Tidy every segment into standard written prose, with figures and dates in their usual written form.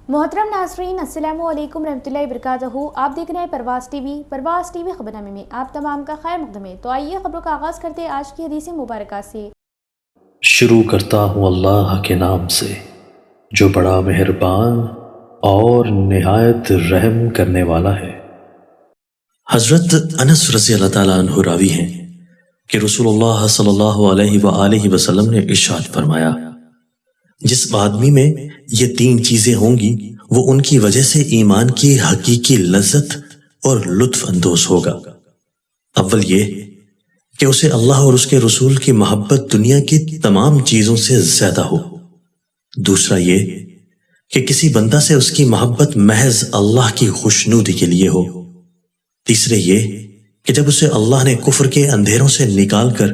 محترم ناظرین، السلام علیکم رحمۃ اللہ وبرکاتہ۔ آپ دیکھ رہے ہیں پرواز ٹی وی خبر نامے میں آپ تمام کا خیر مقدم ہے۔ تو آئیے خبروں کا آغاز کرتے ہیں آج کی حدیث مبارکہ سے۔ شروع کرتا ہوں اللہ کے نام سے جو بڑا مہربان اور نہایت رحم کرنے والا ہے۔ حضرت انس رضی اللہ تعالیٰ عنہ راوی ہیں کہ رسول اللہ صلی اللہ علیہ وآلہ وسلم نے ارشاد فرمایا، جس آدمی میں یہ تین چیزیں ہوں گی وہ ان کی وجہ سے ایمان کی حقیقی لذت اور لطف اندوز ہوگا۔ اول یہ کہ اسے اللہ اور اس کے رسول کی محبت دنیا کی تمام چیزوں سے زیادہ ہو۔ دوسرا یہ کہ کسی بندہ سے اس کی محبت محض اللہ کی خوشنودی کے لیے ہو۔ تیسرے یہ کہ جب اسے اللہ نے کفر کے اندھیروں سے نکال کر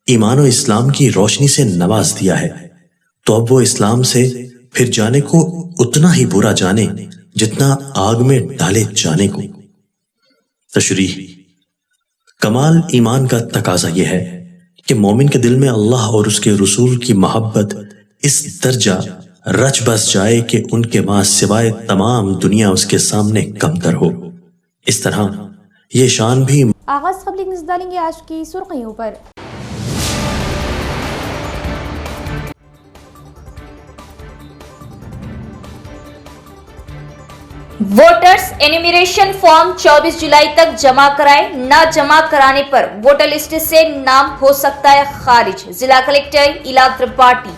ایمان و اسلام کی روشنی سے نواز دیا ہے تو اب وہ اسلام سے پھر جانے کو اتنا ہی برا جانے جتنا آگ میں ڈالے جانے کو۔ تشریح: کمال ایمان کا تقاضا یہ ہے کہ مومن کے دل میں اللہ اور اس کے رسول کی محبت اس درجہ رچ بس جائے کہ ان کے ماں سوائے تمام دنیا اس کے سامنے کم تر ہو۔ اس طرح یہ شان بھی آغاز خبر نظر ڈالیں گے آج کی سرخیوں پر۔ ووٹرز انیمیریشن فارم 24 جولائی تک جمع کرائیں، نہ جمع کرانے پر ووٹر لسٹ سے نام ہو سکتا ہے خارج۔ ضلع کلکٹر ایلا ترپاٹھی۔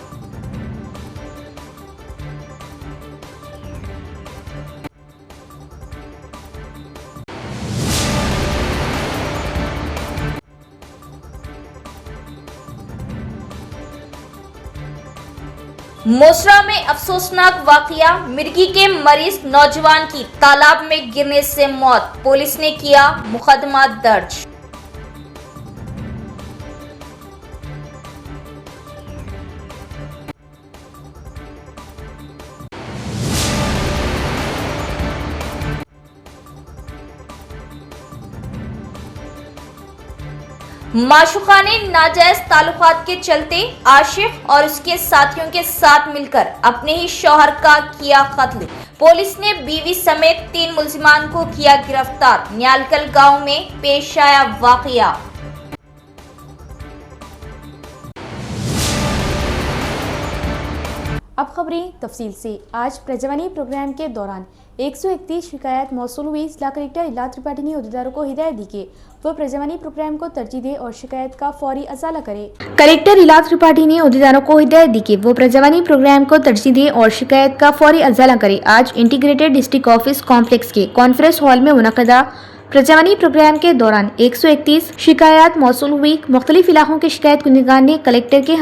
موسرا میں افسوسناک واقعہ، مرگی کے مریض نوجوان کی تالاب میں گرنے سے موت، پولیس نے کیا مقدمہ درج۔ معشوقانے ناجائز تعلقات کے چلتے عاشق اور اس کے ساتھیوں کے ساتھ مل کر اپنے ہی شوہر کا کیا قتل، پولیس نے بیوی سمیت 3 ملزمان کو کیا گرفتار۔ نیالکل گاؤں میں پیش آیا واقعہ۔ اب خبریں تفصیل سے۔ آج پرجوانی پروگرام کے دوران 131 شکایات موصول ہوئی۔ ضلع کلکٹر ایلا ترپاٹھی نے عہدیداروں کو ہدایت دی کہ وہ پرجوانی پروگرام کو ترجیح دے اور شکایت کا فوری ازالہ کرے۔ کلکٹر ایلا ترپاٹھی نے عہدیداروں کو ہدایت دی کہ وہ پرجوانی پروگرام کو ترجیح دے اور شکایت کا فوری ازالہ کرے۔ آج انٹیگریٹڈ ڈسٹرکٹ آفس کمپلیکس کے کانفرنس ہال میں منعقدہ پرجوانی پروگرام کے دوران 131 شکایات موصول ہوئی۔ مختلف علاقوں کے شکایت کنندگان نے کلکٹر کے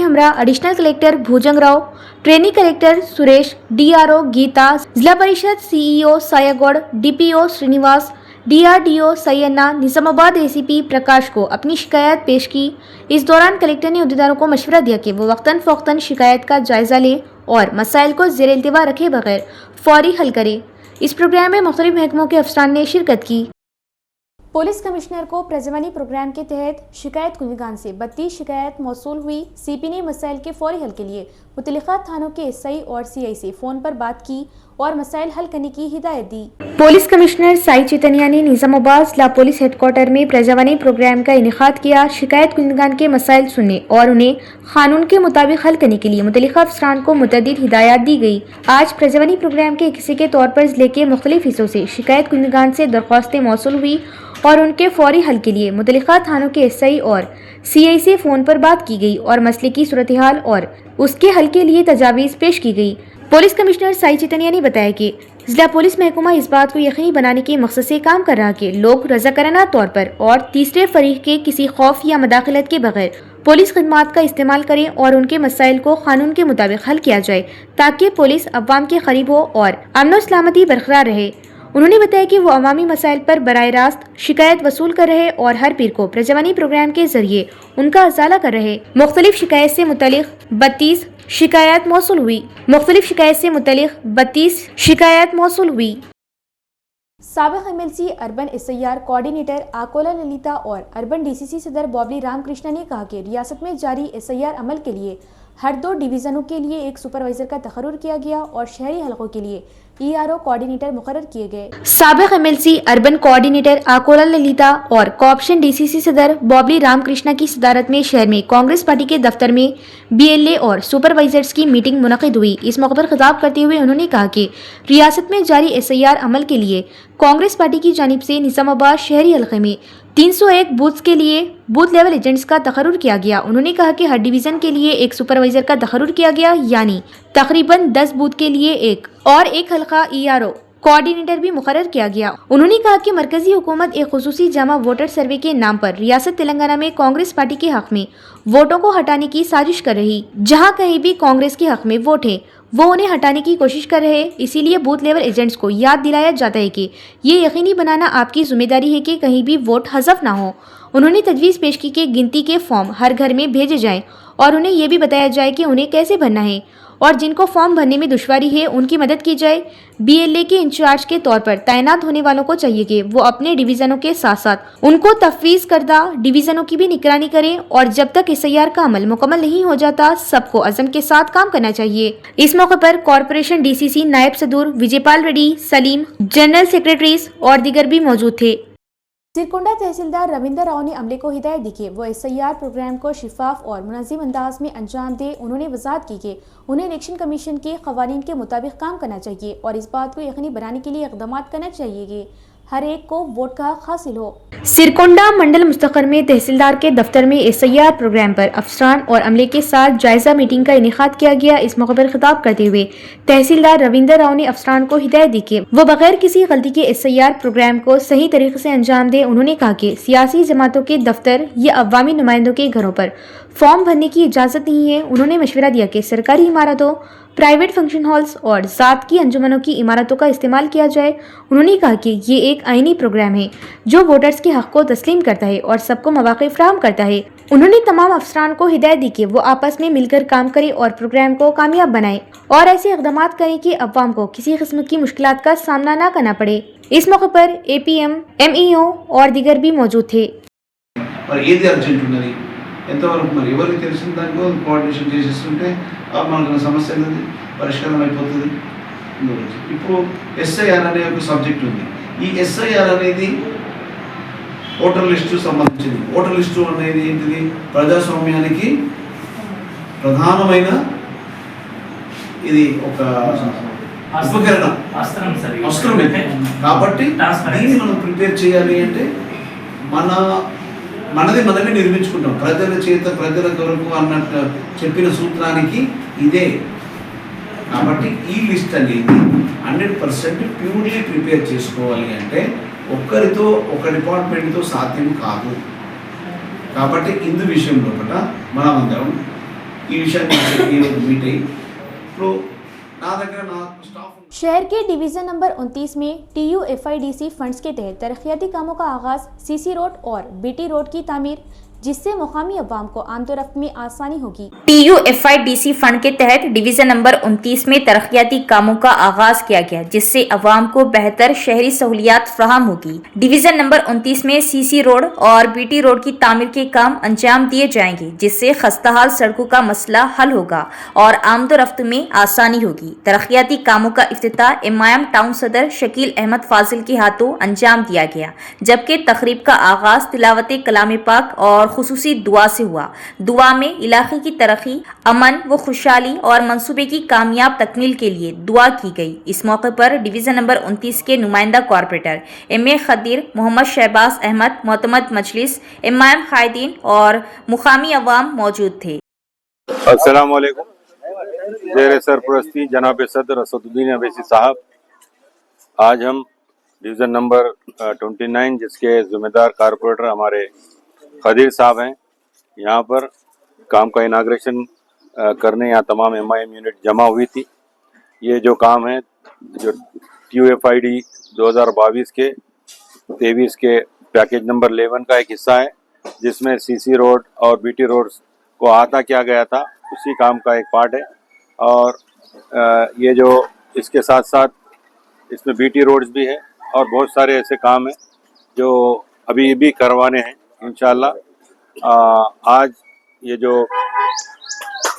ہمراہ additional collector Bhujang Rao, training collector Suresh, D R O Geeta, Zilla Parishad C E O Saya Goud, D P O Srinivas, D R D O Seena, Nizamabad اے سی پی پرکاش کو اپنی شکایات پیش کی۔ اس دوران کلکٹر نے عہدیداروں کو مشورہ دیا کہ وہ وقتاً فوقتاً شکایت کا جائزہ لیں اور مسائل کو زیر التوا رکھے بغیر فوری حل کریں۔ اس پروگرام میں مختلف محکموں کے افسران نے شرکت کی۔ پولیس کمشنر کو پرجوانی پروگرام کے تحت شکایت کنندگان سے 32 شکایات موصول ہوئی۔ سی پی نے مسائل کے فوری حل کے لیے متعلقہ تھانوں کے ایس آئی اور سی آئی سے فون پر بات کی اور مسائل حل کرنے کی ہدایت دی۔ پولیس کمشنر سائی چیتنیا نے نظام آباد ضلع پولیس ہیڈ کوارٹر میں پرجوانی پروگرام کا انعقاد کیا۔ شکایت کنندگان کے مسائل سننے اور انہیں قانون کے مطابق حل کرنے کے لیے متعلقہ افسران کو متعدد ہدایات دی گئی۔ آج پرجوانی پروگرام کے حصے کے طور پر ضلع کے مختلف حصوں سے شکایت کنندگان سے درخواستیں موصول ہوئی اور ان کے فوری حل کے لیے متعلقہ تھانوں کے ایس آئی اور سی آئی سے فون پر بات کی گئی اور مسئلے کی صورتحال اور اس کے حل کے لیے تجاویز پیش کی گئی۔ پولیس کمشنر سائی چیتنیا نے بتایا کہ ضلع پولیس محکمہ اس بات کو یقینی بنانے کے مقصد سے کام کر رہا کہ لوگ رضاکارانہ طور پر اور تیسرے فریق کے کسی خوف یا مداخلت کے بغیر پولیس خدمات کا استعمال کریں اور ان کے مسائل کو قانون کے مطابق حل کیا جائے تاکہ پولیس عوام کے قریب ہو اور امن و سلامتی برقرار رہے۔ انہوں نے بتایا کہ وہ عوامی مسائل پر براہ راست شکایت وصول کر رہے اور ہر پیر کو پرجوانی پروگرام کے ذریعے ان کا ازالہ کر رہے۔ مختلف شکایت سے متعلق 32 شکایات موصول ہوئی۔ سابق M L C urban S I R coordinator Akula Lalitha اور اربن ڈی سی سی صدر بابلی رام کرشنا نے کہا کہ ریاست میں جاری ایس آئی آر عمل کے لیے ہر 2 ڈویژنوں کے لیے ایک سپروائزر کا تقرر کیا گیا اور شہری حلقوں کے لیے ERO کوآرڈینیٹر مقرر کیے گئے۔ سابق MLC urban coordinator Akula Lalitha اور کوآپشن DCC صدر بابلی رام کرشنا کی صدارت میں شہر میں کانگریس پارٹی کے دفتر میں BLA اور سپروائزرز کی میٹنگ منعقد ہوئی۔ اس موقع پر خطاب کرتے ہوئے انہوں نے کہا کہ ریاست میں جاری SIR عمل کے لیے کانگریس پارٹی کی جانب سے نظام آباد شہری حلقے میں 301 بوتھس کے لیے بوتھ لیول ایجنٹس کا تقرر کیا گیا۔ انہوں نے کہا کہ ہر ڈویژن کے لیے ایک سپروائزر کا تقرر کیا گیا، یعنی تقریباً 10 بوتھ کے لیے ایک حلقہ ERO کوآرڈینیٹر بھی مقرر کیا گیا۔ انہوں نے کہا کہ مرکزی حکومت ایک خصوصی جامع ووٹر سروے کے نام پر ریاست تلنگانہ میں کانگریس پارٹی کے حق میں ووٹوں کو ہٹانے کی سازش کر رہی، جہاں کہیں بھی کانگریس کے حق میں ووٹ ہے وہ انہیں ہٹانے کی کوشش کر رہے۔ اسی لیے بوتھ لیول ایجنٹس کو یاد دلایا جاتا ہے کہ یہ یقینی بنانا آپ کی ذمہ داری ہے کہ کہیں بھی ووٹ حذف نہ ہو۔ انہوں نے تجویز پیش کی کہ گنتی کے فارم ہر گھر میں بھیجے جائیں اور انہیں یہ بھی بتایا جائے کہ انہیں کیسے بھرنا ہے، اور جن کو فارم بھرنے میں دشواری ہے ان کی مدد کی جائے۔ BLA کے انچارج کے طور پر تعینات ہونے والوں کو چاہیے کہ وہ اپنے ڈویژنوں کے ساتھ ساتھ ان کو تفویض کردہ ڈویژنوں کی بھی نگرانی کریں، اور جب تک SIR کا عمل مکمل نہیں ہو جاتا سب کو عزم کے ساتھ کام کرنا چاہیے۔ اس موقع پر کارپوریشن DCC نائب صدور وجے پال ریڈی، سلیم، جنرل سیکریٹریز اور دیگر بھی موجود تھے۔ سرکنڈا تحصیلدار روندر راؤ نے عملے کو ہدایت دی کہ وہ SIR پروگرام کو شفاف اور منظم انداز میں انجام دے۔ انہوں نے وضاحت کی کہ انہیں الیکشن کمیشن کے قوانین کے مطابق کام کرنا چاہیے اور اس بات کو یقینی بنانے کے لیے اقدامات کرنا چاہیے کہ ہر ایک کو ووٹ کا حق حاصل ہو۔ سرکنڈا منڈل مستقر میں تحصیلدار کے دفتر میں SIR پروگرام پر افسران اور عملے کے ساتھ جائزہ میٹنگ کا انعقاد کیا گیا۔ اس موقع پر خطاب کرتے ہوئے تحصیلدار روندر راؤ نے افسران کو ہدایت دی کہ وہ بغیر کسی غلطی کے SIR پروگرام کو صحیح طریقے سے انجام دیں۔ انہوں نے کہا کہ سیاسی جماعتوں کے دفتر یا عوامی نمائندوں کے گھروں پر فارم بھرنے کی اجازت نہیں ہے۔ انہوں نے مشورہ دیا کہ سرکاری عمارتوں، پرائیویٹ فنکشن ہالز اور ذات کی انجمنوں کی عمارتوں کا استعمال کیا جائے۔ انہوں نے کہا کہ یہ ایک آئینی پروگرام ہے جو ووٹرز کے حق کو تسلیم کرتا ہے اور سب کو مواقع فراہم کرتا ہے۔ انہوں نے تمام افسران کو ہدایت دی کہ وہ آپس میں مل کر کام کریں اور پروگرام کو کامیاب بنائیں اور ایسے اقدامات کریں کہ عوام کو کسی قسم کی مشکلات کا سامنا نہ کرنا پڑے۔ اس موقع پر APM، MEO اور دیگر بھی موجود تھے۔ మరి ఏది అర్జెంట్ ఉన్నది ఎంతవరకు మరి ఎవరికి తెలిసిన దానికో కోఆర్డినేషన్ చేసేస్తుంటే మనకు సమస్య అనేది పరిష్కారం అయిపోతుంది। ఇప్పుడు SIR అనే ఒక సబ్జెక్ట్ ఉంది। ఈ SIR అనేది ఓటర్ లిస్టు సంబంధించింది। ఓటర్ లిస్టు అనేది ఏంటిది? ప్రజాస్వామ్యానికి ప్రధానమైన ఇది ఒక ఉపకరణం, అస్త్రం ఇది। కాబట్టి దీన్ని మనం ప్రిపేర్ చేయాలి అంటే మనది మనమే నిర్మించుకుంటాం। ప్రజల చేత ప్రజల కొరకు అన్నట్టు చెప్పిన సూత్రానికి ఇదే। కాబట్టి ఈ లిస్ట్ అనేది 100% ప్యూర్లీ ప్రిపేర్ చేసుకోవాలి అంటే ఒక్కరితో ఒక డిపార్ట్మెంట్తో సాధ్యం కాదు। కాబట్టి ఇందు విషయంలో మనం అందరం ఈ విషయాన్ని మీట్ అయ్యి ఇప్పుడు నా దగ్గర నా స్టాఫ్ شہر کے ڈویژن نمبر 29 میں TUFIDC فنڈز کے تحت ترقیاتی کاموں کا آغاز، CC روڈ اور BT روڈ کی تعمیر، جس سے مقامی عوام کو آمد و رفت میں آسانی ہوگی۔ TUFIDC فنڈ کے تحت ڈویژن نمبر 29 میں ترقیاتی کاموں کا آغاز کیا گیا، جس سے عوام کو بہتر شہری سہولیات فراہم ہوگی۔ ڈویژن نمبر 29 میں CC روڈ اور BT روڈ کی تعمیر کے کام انجام دیے جائیں گے، جس سے خستہ حال سڑکوں کا مسئلہ حل ہوگا اور آمد و رفت میں آسانی ہوگی۔ ترقیاتی کاموں کا افتتاح MIM ٹاؤن صدر شکیل احمد فاضل کے ہاتھوں انجام دیا گیا، جبکہ تقریب کا آغاز تلاوت کلام پاک اور خصوصی دعا سے ہوا۔ دعا میں علاقے کی ترقی، امن و خوشحالی اور منصوبے کی کامیاب تکمیل کے لیے دعا کی گئی۔ اس موقع پر ڈویژن نمبر 29 کے نمائندہ کارپوریٹر MA خدیر، محمد شہباز احمد، معتمد مجلس، MIM قائدین اور مقامی عوام موجود تھے۔ السلام علیکم۔ زیر سرپرستی جناب صدر اسد الدین اویسی صاحب، آج ہم ڈویژن نمبر 29 جس کے ذمہ دار کارپوریٹر ہمارے خدیر صاحب ہیں، یہاں پر کام کا اناگریشن کرنے یہاں تمام MIM یونٹ جمع ہوئی تھی۔ یہ جو کام ہے جو TUFID 2022 کے 23 کے پیکیج نمبر 11 کا ایک حصہ ہے، جس میں CC روڈ اور BT روڈ کو احاطہ کیا گیا تھا، اسی کام کا ایک پارٹ ہے۔ اور یہ جو اس کے ساتھ ساتھ اس میں BT روڈز بھی ہے اور بہت سارے ایسے کام ہیں جو ابھی بھی کروانے ہیں انشاءاللہ۔ آج یہ جو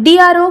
DRO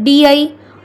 DI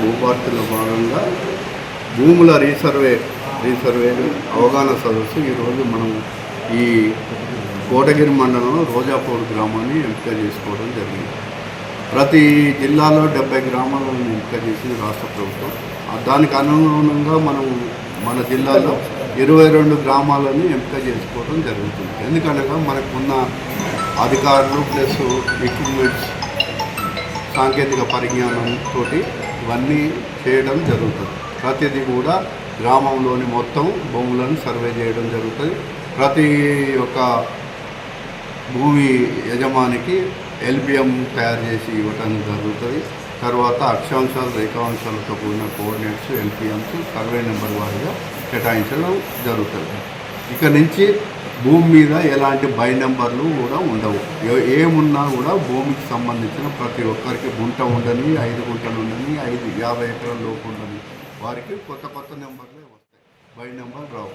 భూభారతిలో భాగంగా భూముల రీసర్వే అవగాహన సదస్సు ఈరోజు మనం ఈ కోటగిరి మండలంలో రోజాపూర్ గ్రామాన్ని ఎంపిక చేసుకోవడం జరిగింది. ప్రతి జిల్లాలో 70 గ్రామాలను ఎంపిక చేసింది రాష్ట్ర ప్రభుత్వం. దానికి అనుగుణంగా మనం మన జిల్లాలో 22 గ్రామాలను ఎంపిక చేసుకోవడం జరుగుతుంది. ఎందుకనగా మనకున్న అధికారులు ప్లస్ ఎక్విప్మెంట్స్ సాంకేతిక పరిజ్ఞానంతో ఇవన్నీ చేయడం జరుగుతుంది. ప్రతిదీ కూడా గ్రామంలోని మొత్తం భూములను సర్వే చేయడం జరుగుతుంది. ప్రతి ఒక్క భూమి యజమానికి LBM తయారు చేసి ఇవ్వడం జరుగుతుంది. తర్వాత అక్షాంశాలు, రేఖాంశాలతో కూడిన కోఆర్డినేట్స్, LPMs సర్వే నెంబర్ వారీగా కేటాయించడం జరుగుతుంది. ఇక నుంచి భూమి మీద ఎలాంటి బై నెంబర్లు కూడా ఉండవు. ఏమున్నా కూడా భూమికి సంబంధించిన ప్రతి ఒక్కరికి గుంట ఉండని, 5 గుంటలు ఉండని, 50 ఎకరాల లోపు ఉండని వారికి కొత్త నెంబర్లే వస్తాయి, by number Rao.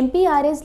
MPRS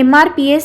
MRPS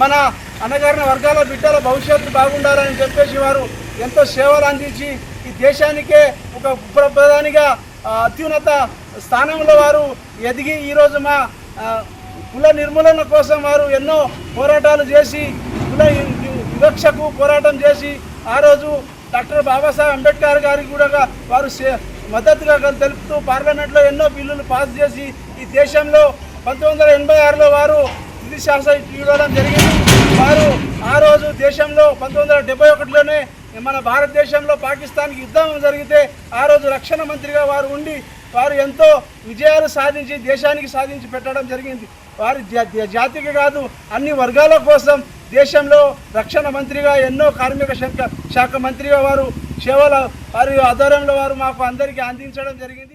మన అణగారిన వర్గాల బిడ్డల భవిష్యత్తు బాగుండాలని చెప్పేసి వారు ఎంతో సేవలు అందించి ఈ దేశానికే ఒక ప్రధానిగా అత్యున్నత స్థానంలో వారు ఎదిగి ఈరోజు మా కుల నిర్మూలన కోసం వారు ఎన్నో పోరాటాలు చేసి కుల వివక్షకు పోరాటం చేసి ఆ రోజు డాక్టర్ బాబాసాహెబ్ అంబేద్కర్ గారికి కూడా వారు మద్దతుగా తెలుపుతూ పార్లమెంట్లో ఎన్నో బిల్లులు పాస్ చేసి ఈ దేశంలో 1986లో వారు శాసనం ఇవ్వడం జరిగింది. వారు ఆ రోజు దేశంలో 1971లోనే మన భారతదేశంలో పాకిస్తాన్కి యుద్ధం జరిగితే ఆ రోజు రక్షణ మంత్రిగా వారు ఉండి వారు ఎంతో విజయాలు సాధించి దేశానికి సాధించి పెట్టడం జరిగింది. వారి జాతికి కాదు అన్ని వర్గాల కోసం దేశంలో రక్షణ మంత్రిగా ఎన్నో కార్మిక శాఖ మంత్రిగా వారు సేవలు వారి ఆధ్వర్యంలో వారు మాకు అందరికీ అందించడం జరిగింది.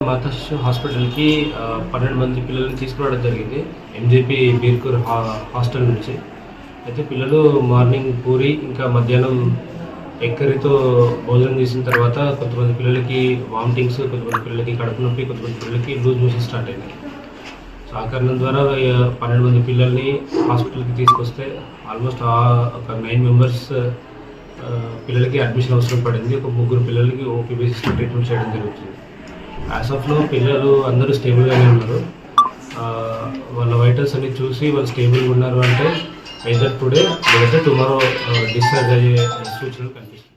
మాతా శిశు హాస్పిటల్కి 12 మంది పిల్లల్ని తీసుకురావడం జరిగింది MJP బీర్కూర్ హాస్టల్ నుంచి. అయితే పిల్లలు మార్నింగ్ పూరి ఇంకా మధ్యాహ్నం ఎక్కరితో భోజనం చేసిన తర్వాత కొంతమంది పిల్లలకి వామిటింగ్స్, కొంతమంది పిల్లలకి కడుపు నొప్పి, కొంతమంది పిల్లలకి లూజ్ మోషన్ స్టార్ట్ అయింది. సో ఆ కారణం ద్వారా 12 మంది పిల్లల్ని హాస్పిటల్కి తీసుకొస్తే ఆల్మోస్ట్ ఒక 9 మెంబర్స్ పిల్లలకి అడ్మిషన్ అవసరం పడింది. ఒక 3 పిల్లలకి ఓపీ బేసిస్లో ట్రీట్మెంట్ చేయడం జరుగుతుంది. యాజ్ ఆఫ్లో పిల్లలు అందరూ స్టేబుల్గానే ఉన్నారు. వాళ్ళ వైటల్స్ అన్ని చూసి వాళ్ళు స్టేబుల్గా ఉన్నారు అంటే either today or tomorrow discharge అయ్యే సూచనలు కనిపిస్తుంది.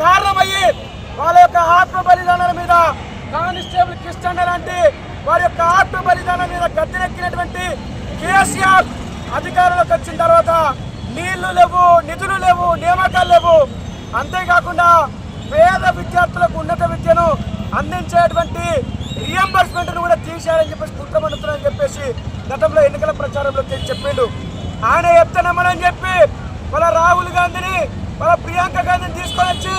కారణమయ్యి వాళ్ళ యొక్క ఆత్మ బలిదానాల మీద కానిస్టేబుల్ కిష్టన్ లాంటి వారి యొక్క ఆత్మ బలిదానం మీద గద్దెనెక్కినటువంటి కేసీఆర్ అధికారంలోకి వచ్చిన తర్వాత నీళ్లు లేవు, నిధులు లేవు, నియామకాలు లేవు. అంతేకాకుండా పేద విద్యార్థులకు ఉన్నత విద్యను అందించేటువంటి రియంబర్స్మెంట్ను కూడా తీసేయాలని చెప్పేసి కుట్రమనుతున్నారని చెప్పేసి గతంలో ఎన్నికల ప్రచారంలో చెప్పిండు. ఆయన చెప్తే నమ్మని చెప్పి వాళ్ళ రాహుల్ గాంధీని, వాళ్ళ ప్రియాంక గాంధీని తీసుకొని వచ్చి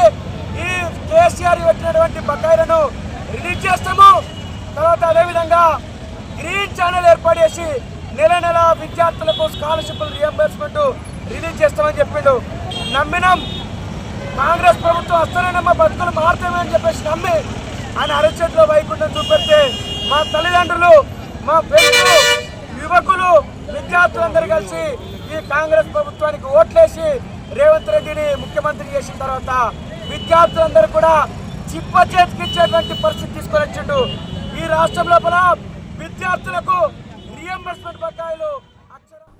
ఈ కేసీఆర్ పెట్టినటువంటి బకాయిలను రిలీజ్ చేస్తాము. తర్వాత అదేవిధంగా గ్రీన్ ఛానల్ ఏర్పాటు చేసి నెల నెల విద్యార్థులకు స్కాలర్షిప్ రియంబర్స్మెంట్ రిలీజ్ చేస్తామని చెప్పిండు. నమ్మినాం. కాంగ్రెస్ ప్రభుత్వం వస్తేనే మా బతుకులు మారుతామని చెప్పేసి నమ్మి ఆయన అరచేతిలో వైకుంఠం చూపెడితే మా తల్లిదండ్రులు, మా పిల్లలు, యువకులు, విద్యార్థులందరూ కలిసి ఈ కాంగ్రెస్ ప్రభుత్వానికి ఓట్లేసి రేవంత్ రెడ్డిని ముఖ్యమంత్రి చేసిన తర్వాత విద్యార్థులందరూ కూడా చిప్ప చేతికిచ్చేటువంటి పరిస్థితి తీసుకొని వచ్చిండు. ఈ రాష్ట్రం లోపల విద్యార్థులకు రియంబర్స్మెంట్ బకాయిలు